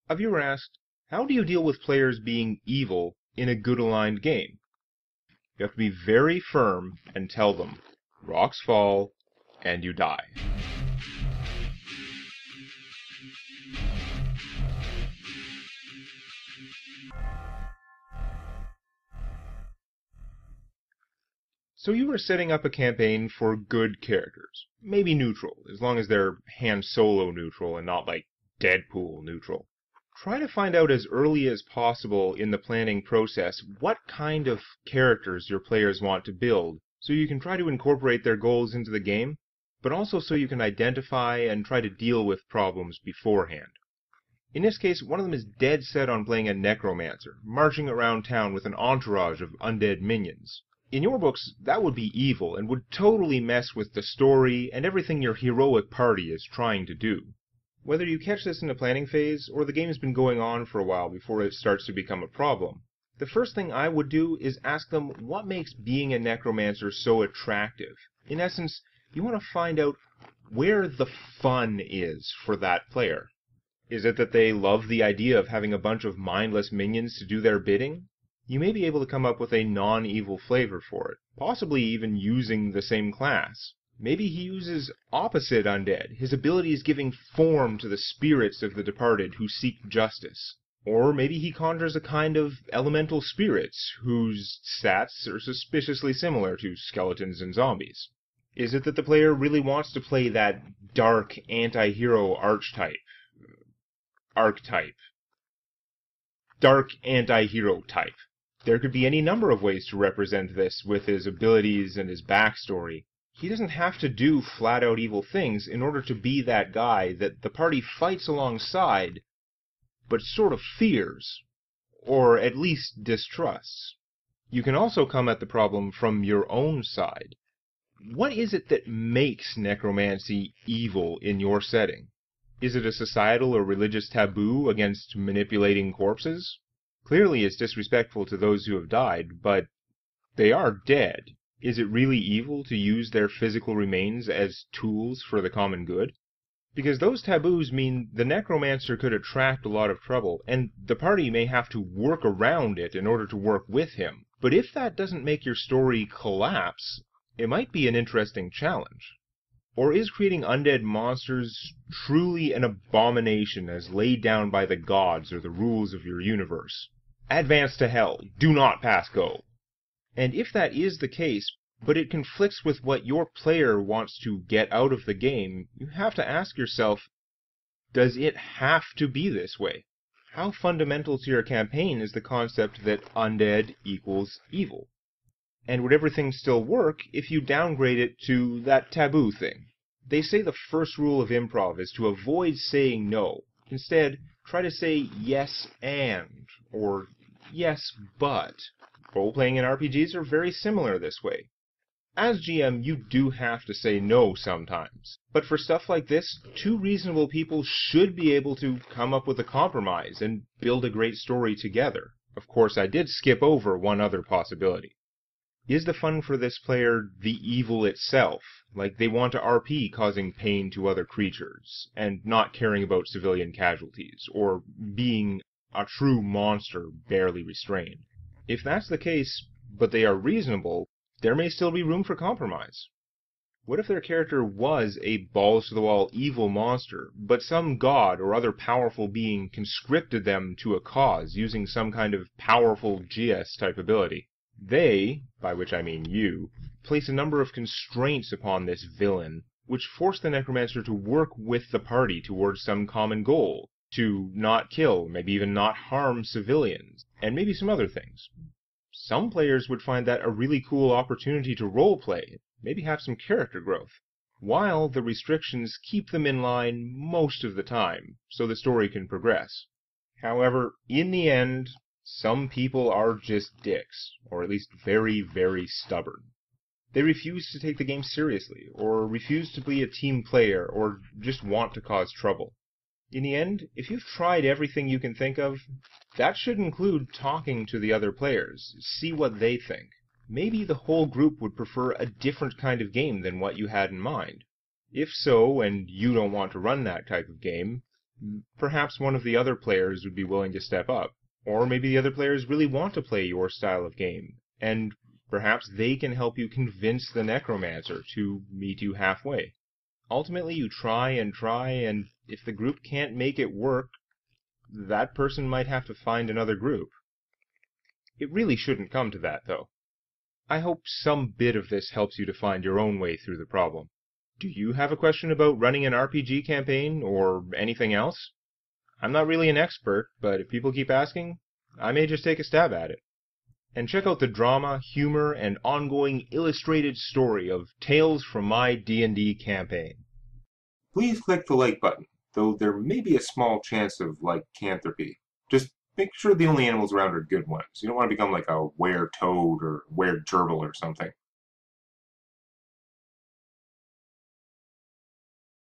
A viewer asked, how do you deal with players being evil in a good aligned game? You have to be very firm and tell them, rocks fall and you die. So you are setting up a campaign for good characters. Maybe neutral, as long as they're Han Solo neutral and not like Deadpool neutral. Try to find out as early as possible in the planning process what kind of characters your players want to build, so you can try to incorporate their goals into the game, but also so you can identify and try to deal with problems beforehand. In this case, one of them is dead set on playing a necromancer, marching around town with an entourage of undead minions. In your books, that would be evil and would totally mess with the story and everything your heroic party is trying to do. Whether you catch this in the planning phase, or the game has been going on for a while before it starts to become a problem, the first thing I would do is ask them what makes being a necromancer so attractive. In essence, you want to find out where the fun is for that player. Is it that they love the idea of having a bunch of mindless minions to do their bidding? You may be able to come up with a non-evil flavor for it, possibly even using the same class. Maybe he uses opposite undead, his abilities giving form to the spirits of the departed who seek justice. Or maybe he conjures a kind of elemental spirits, whose stats are suspiciously similar to skeletons and zombies. Is it that the player really wants to play that dark anti-hero archetype? Dark anti-hero type. There could be any number of ways to represent this with his abilities and his backstory. He doesn't have to do flat-out evil things in order to be that guy that the party fights alongside, but sort of fears, or at least distrusts. You can also come at the problem from your own side. What is it that makes necromancy evil in your setting? Is it a societal or religious taboo against manipulating corpses? Clearly it's disrespectful to those who have died, but they are dead. Is it really evil to use their physical remains as tools for the common good? Because those taboos mean the necromancer could attract a lot of trouble, and the party may have to work around it in order to work with him. But if that doesn't make your story collapse, it might be an interesting challenge. Or is creating undead monsters truly an abomination as laid down by the gods or the rules of your universe? Advance to hell. Do not pass go. And if that is the case, but it conflicts with what your player wants to get out of the game, you have to ask yourself, does it have to be this way? How fundamental to your campaign is the concept that undead equals evil? And would everything still work if you downgrade it to that taboo thing? They say the first rule of improv is to avoid saying no. Instead, try to say yes and, or yes but. Role-playing and RPGs are very similar this way. As GM, you do have to say no sometimes. But for stuff like this, two reasonable people should be able to come up with a compromise and build a great story together. Of course, I did skip over one other possibility. Is the fun for this player the evil itself? Like they want to RP causing pain to other creatures, and not caring about civilian casualties, or being a true monster barely restrained. If that's the case, but they are reasonable, there may still be room for compromise. What if their character was a balls-to-the-wall evil monster, but some god or other powerful being conscripted them to a cause using some kind of powerful GS-type ability? They, by which I mean you, place a number of constraints upon this villain, which force the necromancer to work with the party towards some common goal, to not kill, maybe even not harm civilians, and maybe some other things. Some players would find that a really cool opportunity to roleplay, maybe have some character growth, while the restrictions keep them in line most of the time, so the story can progress. However, in the end, some people are just dicks, or at least very, very stubborn. They refuse to take the game seriously, or refuse to be a team player, or just want to cause trouble. In the end, if you've tried everything you can think of, that should include talking to the other players, see what they think. Maybe the whole group would prefer a different kind of game than what you had in mind. If so, and you don't want to run that type of game, Perhaps one of the other players would be willing to step up. Or maybe the other players really want to play your style of game, and perhaps they can help you convince the necromancer to meet you halfway. Ultimately, you try, and if the group can't make it work, that person might have to find another group. It really shouldn't come to that, though. I hope some bit of this helps you to find your own way through the problem. Do you have a question about running an RPG campaign, or anything else? I'm not really an expert, but if people keep asking, I may just take a stab at it. And check out the drama, humor, and ongoing illustrated story of Tales from My D&D Campaign. Please click the like button, though there may be a small chance of lycanthropy. Just make sure the only animals around are good ones. You don't want to become like a were-toad or were-gerbil or something.